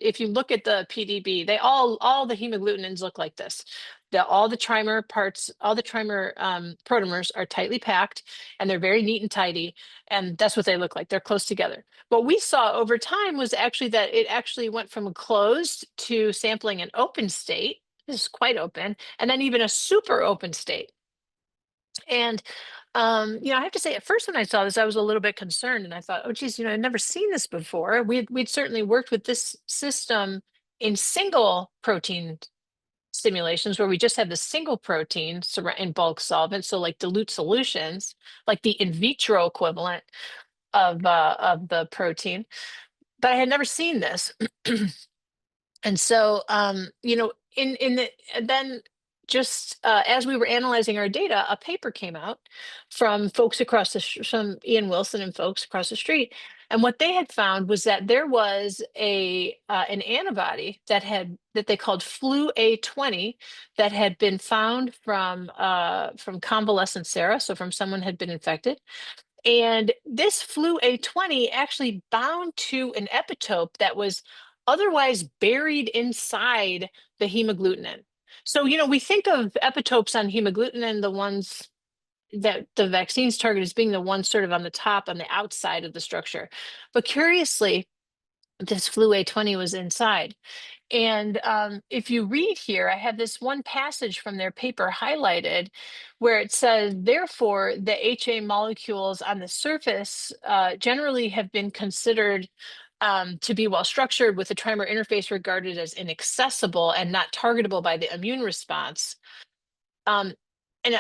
if you look at the PDB, all the hemagglutinins look like this. All the trimer protomers are tightly packed, and they're very neat and tidy. And that's what they look like. They're close together. What we saw over time was actually that it actually went from a closed to sampling an open state. This is quite open, and then even a super open state. And I have to say, at first when I saw this, I was a little bit concerned, and I thought, oh, geez, I'd never seen this before. We'd certainly worked with this system in single protein simulations where we just have the single protein in bulk solvent, so like dilute solutions, like the in vitro equivalent of the protein. But I had never seen this. And so, then just as we were analyzing our data, a paper came out from folks from Ian Wilson and folks across the street. And what they had found was that there was an antibody that they called flu A20 that had been found from convalescent sera, so from someone who had been infected. And this flu A20 actually bound to an epitope that was otherwise buried inside the hemagglutinin. So, we think of epitopes on hemagglutinin, the ones that the vaccines target, as being the ones sort of on the top, on the outside of the structure. But curiously, this flu A20 was inside. And if you read here, I have this one passage from their paper highlighted where it says, therefore, the HA molecules on the surface generally have been considered to be well structured, with the trimer interface regarded as inaccessible and not targetable by the immune response. And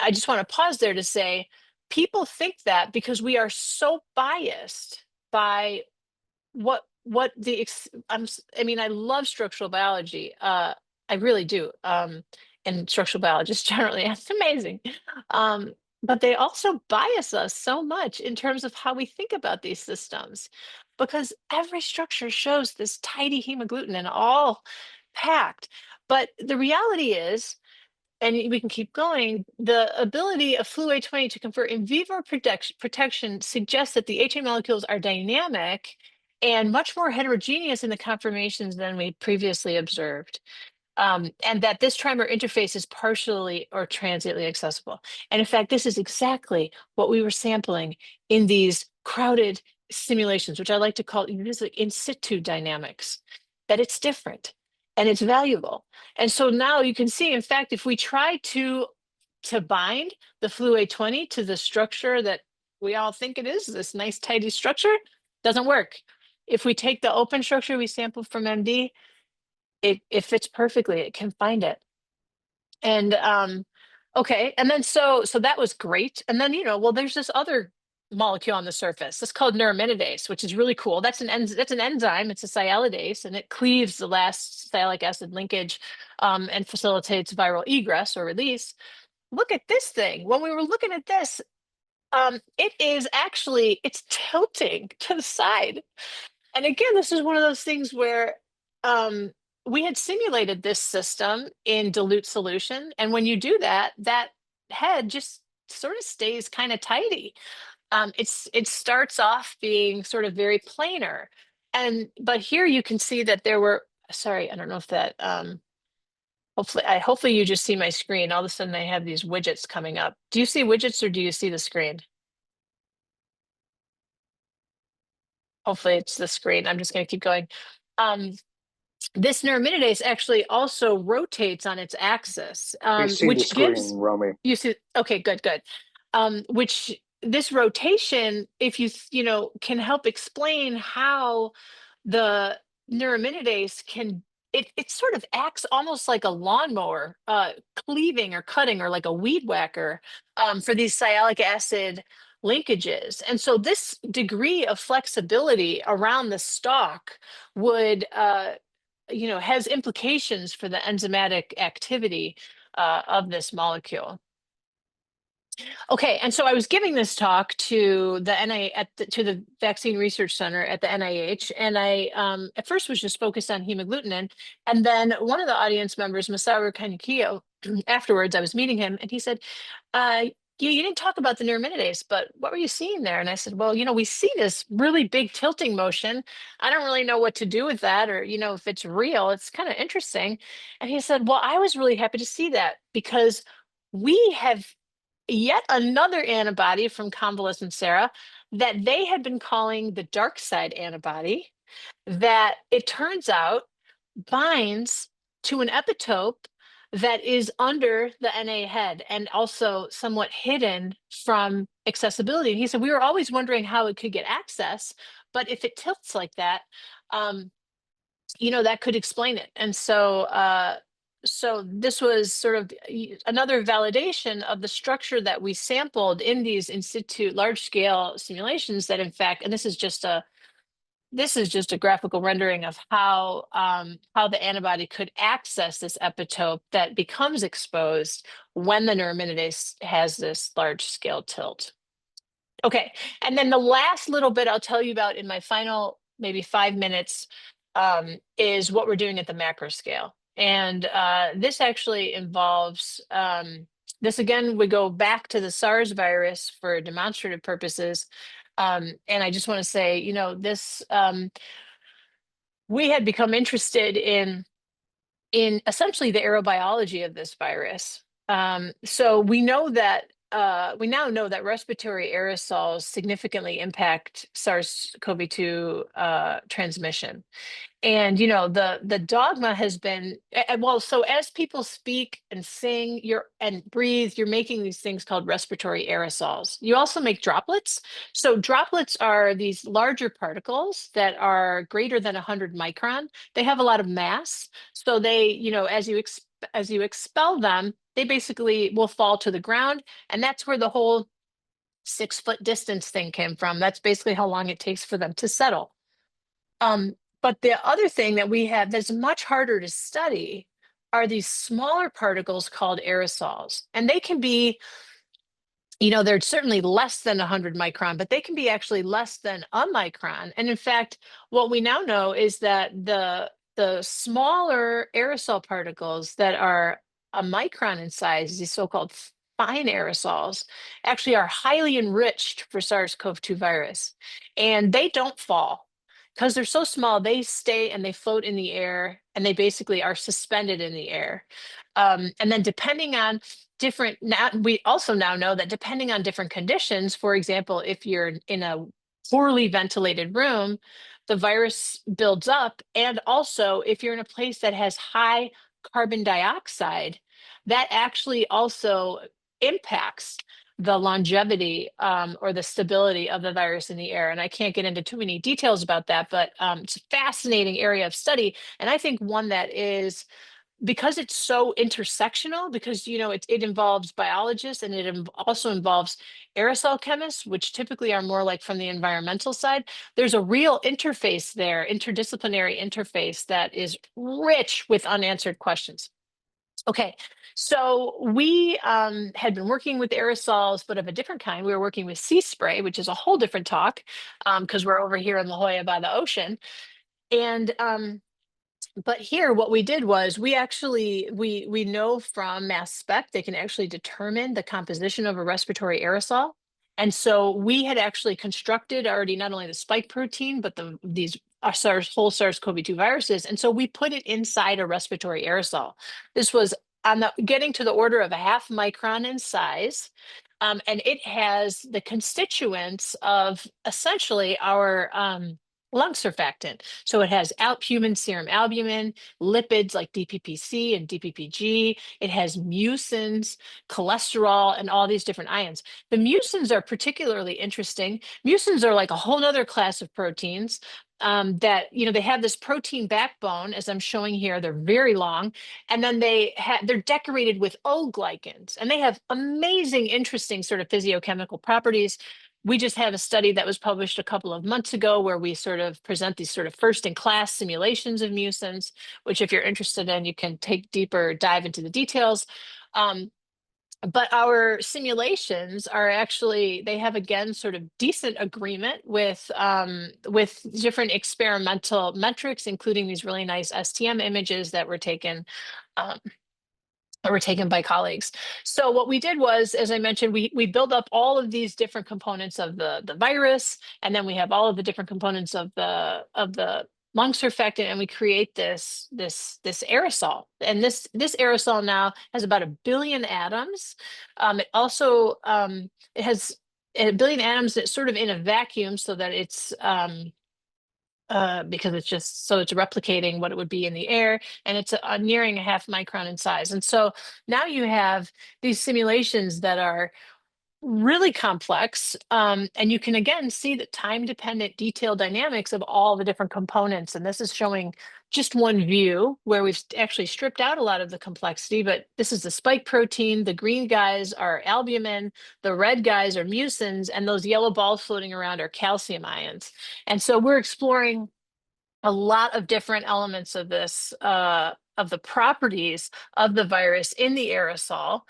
I just want to pause there to say, people think that because we are so biased by what the I mean, I love structural biology. I really do. And structural biologists generally, it's amazing. But they also bias us so much in terms of how we think about these systems, because every structure shows this tidy hemagglutinin all packed. But the reality is, and we can keep going, the ability of flu A20 to confer in vivo protection suggests that the HA molecules are dynamic and much more heterogeneous in the conformations than we previously observed. And that this trimer interface is partially or transiently accessible. And in fact, this is exactly what we were sampling in these crowded simulations, which I like to call this like in situ dynamics, that it's different and it's valuable. And so now you can see, in fact, if we try to bind the flu A20 to the structure that we all think it is, this nice tidy structure, doesn't work. If we take the open structure we sampled from MD, it fits perfectly. It can find it. And okay, and then so that was great. And then, well, there's this other molecule on the surface. It's called neuraminidase, which is really cool. That's an enzyme. It's a sialidase, and it cleaves the last sialic acid linkage and facilitates viral egress or release. Look at this thing. When we were looking at this, it is actually, it's tilting to the side. And again, this is one of those things where we had simulated this system in dilute solution. And when you do that, that head just sort of stays kind of tidy. It starts off being sort of very planar. But here you can see that there were, sorry, I don't know if that, hopefully you just see my screen. All of a sudden I have these widgets coming up. Do you see widgets or do you see the screen? Hopefully it's the screen. I'm just going to keep going. This neuraminidase actually also rotates on its axis, We see the which screen, gives Rommie. you see. Okay, good. Which this rotation, if can help explain how the neuraminidase can. It sort of acts almost like a lawnmower, cleaving or cutting, or like a weed whacker for these sialic acid linkages. And so this degree of flexibility around the stalk would has implications for the enzymatic activity of this molecule. Okay, and so I was giving this talk to the to the Vaccine Research Center at the NIH, and I at first was just focused on hemagglutinin, and then one of the audience members, Masaru Kanekio, afterwards I was meeting him, and he said, you didn't talk about the neuraminidase, but what were you seeing there? And I said, well, we see this really big tilting motion. I don't really know what to do with that, or if it's real. It's kind of interesting. And he said, well, I was really happy to see that because we have yet another antibody from convalescent Sarah that they had been calling the dark side antibody, that it turns out binds to an epitope that is under the NA head and also somewhat hidden from accessibility. And he said, we were always wondering how it could get access, but if it tilts like that, that could explain it. And so this was sort of another validation of the structure that we sampled in these in situ large scale simulations, that in fact, and this is just a graphical rendering of how the antibody could access this epitope that becomes exposed when the neuraminidase has this large scale tilt. Okay, and then the last little bit I'll tell you about in my final maybe 5 minutes is what we're doing at the macro scale. And this actually involves, this again, we go back to the SARS virus for demonstrative purposes. And I just want to say, this, we had become interested in essentially the aerobiology of this virus. So we know that we now know that respiratory aerosols significantly impact SARS-CoV-2 transmission. And the dogma has been well, so as people speak and sing and breathe, you're making these things called respiratory aerosols. You also make droplets. So droplets are these larger particles that are greater than 100 micron. They have a lot of mass, so they, as you expel them, they basically will fall to the ground, and that's where the whole 6-foot distance thing came from. That's basically how long it takes for them to settle. But the other thing that we have that's much harder to study are these smaller particles called aerosols. And they can be, they're certainly less than 100 micron, but they can be actually less than a micron. And in fact, what we now know is that the smaller aerosol particles that are a micron in size, these so-called fine aerosols, actually are highly enriched for SARS-CoV-2 virus. And they don't fall. Because they're so small, they stay and they float in the air, and they basically are suspended in the air. And then depending on now we also now know that depending on different conditions, for example, if you're in a poorly ventilated room, the virus builds up. And also if you're in a place that has high carbon dioxide, that actually also impacts the longevity or the stability of the virus in the air. And I can't get into too many details about that, but it's a fascinating area of study. And I think one that is, because it's so intersectional, because it involves biologists, and it also involves aerosol chemists, which typically are more like from the environmental side. There's a real interface there, interdisciplinary interface, that is rich with unanswered questions. Okay, so we had been working with aerosols, but of a different kind. We were working with sea spray, which is a whole different talk, because we're over here in La Jolla by the ocean. And but here, what we did was we actually we know from mass spec they can actually determine the composition of a respiratory aerosol. And so we had actually constructed already not only the spike protein, but these whole SARS-CoV-2 viruses. And so we put it inside a respiratory aerosol. This was getting to the order of a half micron in size. And it has the constituents of essentially our lung surfactant. So it has human serum albumin, lipids like DPPC and DPPG. It has mucins, cholesterol, and all these different ions. The mucins are particularly interesting. Mucins are like a whole other class of proteins that, they have this protein backbone, as I'm showing here. They're very long. And then they're decorated with O-glycans, and they have amazing, interesting sort of physiochemical properties. We just had a study that was published a couple of months ago where we sort of present these sort of first-in-class simulations of mucins, which if you're interested in, you can take deeper dive into the details. But our simulations are actually, they have, again, sort of decent agreement with different experimental metrics, including these really nice STM images that were taken by colleagues. So what we did was, as I mentioned, we build up all of these different components of the virus, and then we have all of the different components of the lung surfactant, and we create this aerosol. And this aerosol now has about 1 billion atoms. It also it has 1 billion atoms that's sort of in a vacuum, so that it's because it's replicating what it would be in the air, and it's nearing a half micron in size. And so now you have these simulations that are really complex, and you can again see the time-dependent detailed dynamics of all the different components. And this is showing just one view where we've actually stripped out a lot of the complexity, but this is the spike protein. The green guys are albumin, the red guys are mucins, and those yellow balls floating around are calcium ions. And so we're exploring a lot of different elements of this, of the properties of the virus in the aerosol.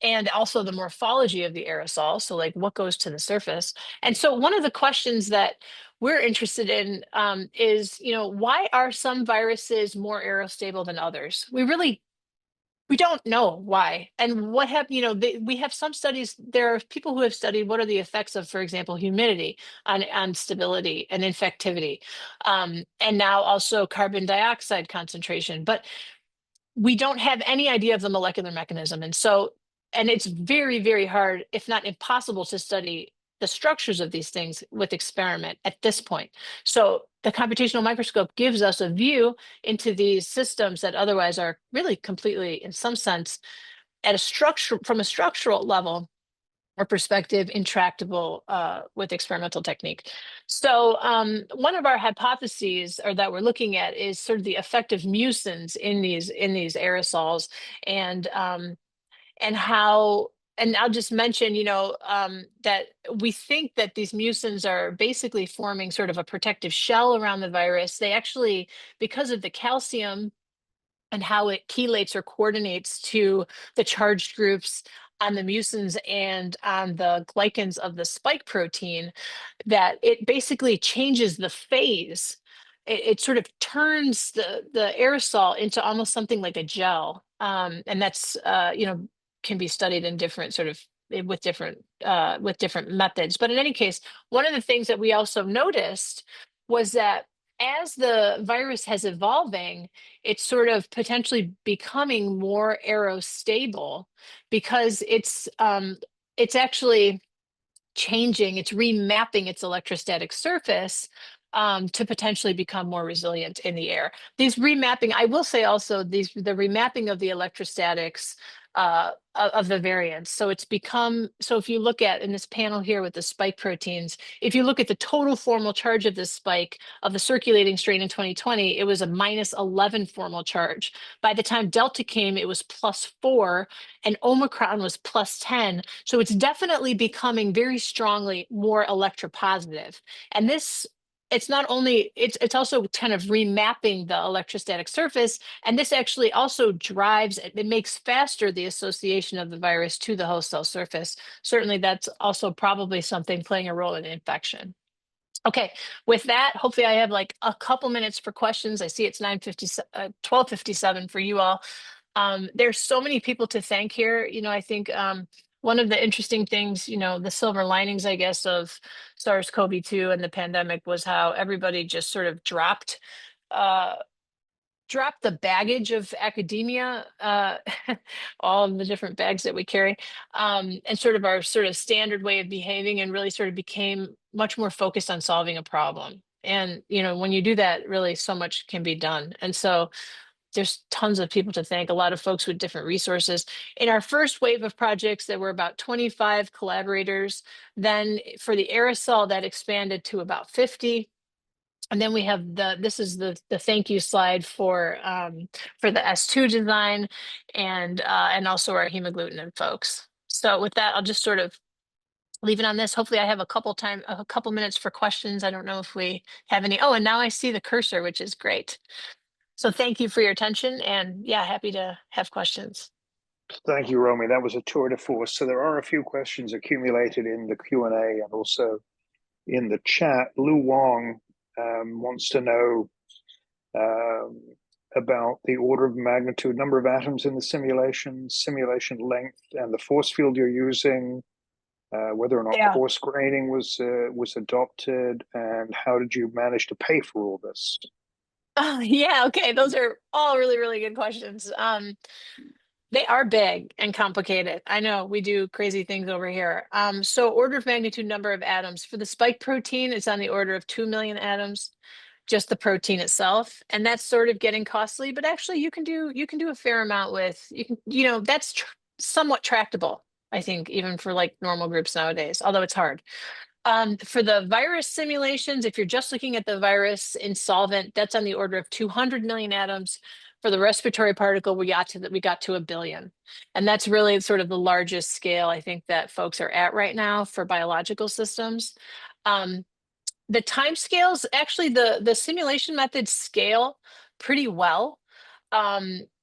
And also the morphology of the aerosol. So like what goes to the surface. And so one of the questions that we're interested in is, why are some viruses more aerostable than others? We don't know why. And what happened, we have some studies, there are people who have studied what are the effects of, for example, humidity on stability and infectivity. And now also carbon dioxide concentration. But we don't have any idea of the molecular mechanism. And it's very, very hard, if not impossible, to study the structures of these things with experiment at this point. So the computational microscope gives us a view into these systems that otherwise are really completely, in some sense, from a structural level or perspective, intractable with experimental technique. So one of our hypotheses, or that we're looking at, is sort of the effect of mucins in these aerosols, and how and I'll just mention, that we think that these mucins are basically forming sort of a protective shell around the virus. They actually, because of the calcium and how it chelates or coordinates to the charged groups on the mucins and on the glycans of the spike protein, that it basically changes the phase. It sort of turns the aerosol into almost something like a gel. And that's, can be studied in different sort of with different methods. But in any case, one of the things that we also noticed was that as the virus has evolving, it's sort of potentially becoming more aerostable because it's actually changing, it's remapping its electrostatic surface to potentially become more resilient in the air. These remapping, I will say also, the remapping of the electrostatics of the variants. So it's become, so if you look at in this panel here with the spike proteins, if you look at the total formal charge of this spike of the circulating strain in 2020, it was a -11 formal charge. By the time Delta came, it was +4, and Omicron was +10. So it's definitely becoming very strongly more electropositive. And this, it's not only, it's also kind of remapping the electrostatic surface. And this actually also drives, it makes faster the association of the virus to the host cell surface. Certainly that's also probably something playing a role in infection. Okay, with that, hopefully I have like a couple minutes for questions. I see it's 12:57 for you all. There's so many people to thank here. I think one of the interesting things, the silver linings, I guess, of SARS-CoV-2 and the pandemic was how everybody just sort of uh, dropped the baggage of academia, all of the different bags that we carry, and sort of our sort of standard way of behaving, and really sort of became much more focused on solving a problem. And, when you do that, really so much can be done. And so there's tons of people to thank, a lot of folks with different resources. In our first wave of projects, there were about 25 collaborators. Then for the aerosol, that expanded to about 50. And then we have this is the thank you slide for the S2 design and also our hemagglutinin folks. So with that, I'll just sort of leave it on this. Hopefully I have a couple minutes for questions. I don't know if we have any. Oh, and now I see the cursor, which is great. So thank you for your attention, and yeah, happy to have questions. Thank you, Romy. That was a tour de force. So there are a few questions accumulated in the Q&A and also in the chat. Lu Wong wants to know about the order of magnitude, number of atoms in the simulation length, and the force field you're using, whether or not Yeah. coarse graining was adopted, and how did you manage to pay for all this? Oh, yeah. Okay. Those are all really, really good questions. They are big and complicated. I know we do crazy things over here. So order of magnitude number of atoms for the spike protein is on the order of 2 million atoms, just the protein itself. And that's sort of getting costly, but actually you can do a fair amount with, that's somewhat tractable, I think, even for like normal groups nowadays, although it's hard. For the virus simulations, if you're just looking at the virus in solvent, that's on the order of 200 million atoms. For the respiratory particle, we got to 1 billion. And that's really sort of the largest scale I think that folks are at right now for biological systems. The time scales, actually the simulation methods scale pretty well.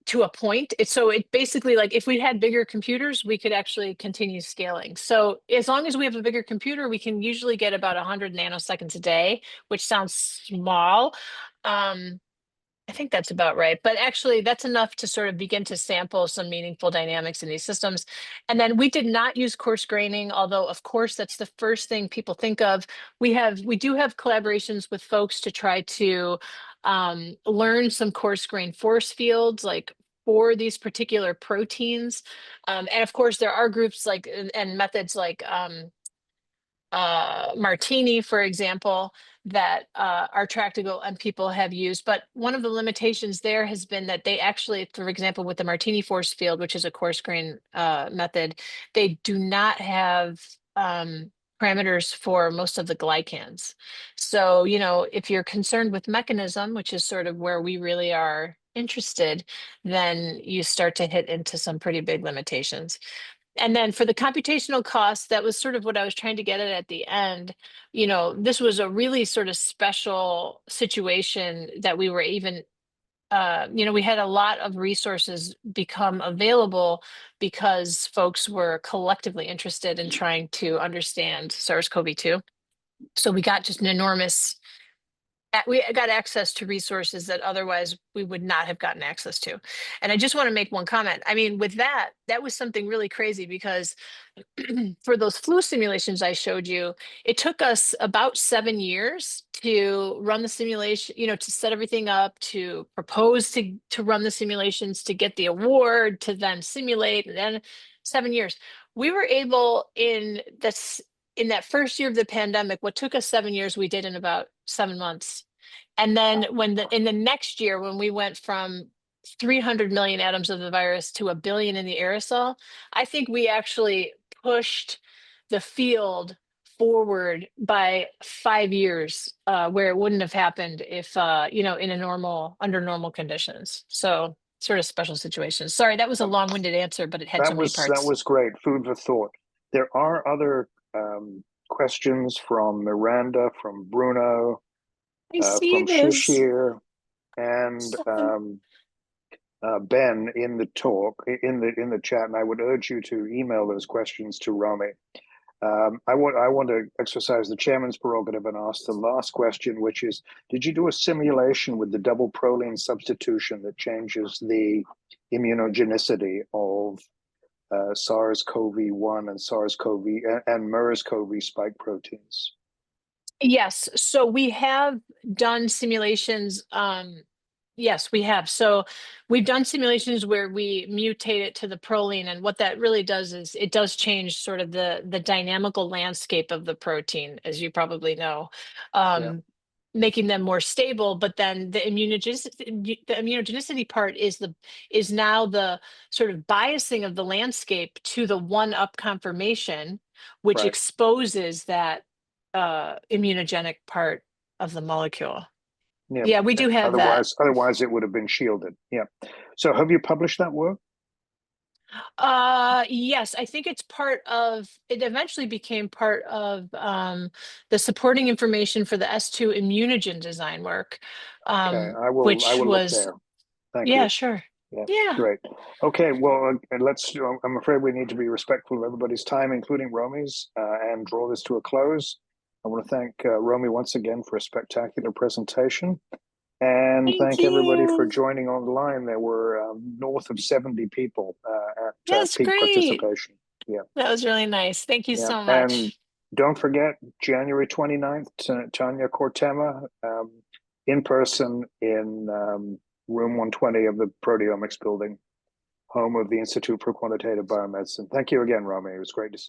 To a point. It basically, like, if we had bigger computers, we could actually continue scaling. So as long as we have a bigger computer, we can usually get about 100 nanoseconds a day, which sounds small. I think that's about right. But actually, that's enough to sort of begin to sample some meaningful dynamics in these systems. And then we did not use coarse graining, although, of course, that's the first thing people think of. We do have collaborations with folks to try to learn some coarse grain force fields, like for these particular proteins. And of course, there are groups like and methods like Martini, for example, that are tractable and people have used. But one of the limitations there has been that they actually, for example, with the Martini force field, which is a coarse grain method, they do not have parameters for most of the glycans. So, if you're concerned with mechanism, which is sort of where we really are interested, then you start to hit into some pretty big limitations. And then for the computational costs, that was sort of what I was trying to get at the end. This was a really sort of special situation that we were even, we had a lot of resources become available because folks were collectively interested in trying to understand SARS-CoV-2. So we got just an enormous we got access to resources that otherwise we would not have gotten access to. And I just want to make one comment. I mean, with that was something really crazy because for those flu simulations I showed you, it took us about 7 years to run the simulation, to set everything up, to propose to run the simulations, to get the award, to then simulate, and then 7 years. We were able in that first year of the pandemic, what took us 7 years, we did in about 7 months. And then in the next year, when we went from 300 million atoms of the virus to 1 billion in the aerosol, I think we actually pushed the field forward by 5 years, where it wouldn't have happened if, under normal conditions. So sort of special situations. Sorry, that was a long-winded answer, but it had so many parts. That was great. Food for thought. There are other questions from Miranda, from Bruno, I see from this. Shishir, and Ben in the talk in the chat, and I would urge you to email those questions to Rommie. I want to exercise the chairman's prerogative and ask the last question, which is: did you do a simulation with the double proline substitution that changes the immunogenicity of SARS-CoV-1 and SARS-CoV and MERS-CoV spike proteins? Yes, so we have done simulations. Yes, we have. So we've done simulations where we mutate it to the proline, and what that really does is it does change sort of the dynamical landscape of the protein, as you probably know, making them more stable. But then the immunogenicity part is now the sort of biasing of the landscape to the 1-up conformation, which exposes that immunogenic part of the molecule. Yeah, we do have that. Otherwise it would have been shielded. Yeah. So have you published that work? Yes, I think it eventually became part of the supporting information for the S2 Immunogen design work. Okay, I will look there. Thank you. Yeah, sure. Yeah. Great. Okay, well, I'm afraid we need to be respectful of everybody's time, including Rommie's, and draw this to a close. I want to thank Rommie once again for a spectacular presentation, and thank everybody for joining online. There were north of 70 people at peak participation. Yeah, that was really nice. Thank you so much. And don't forget, January 29th, Tanya Cortema, in person in room 120 of the proteomics building, home of the Institute for Quantitative Biomedicine. Thank you again, Rommie. It was great to see you.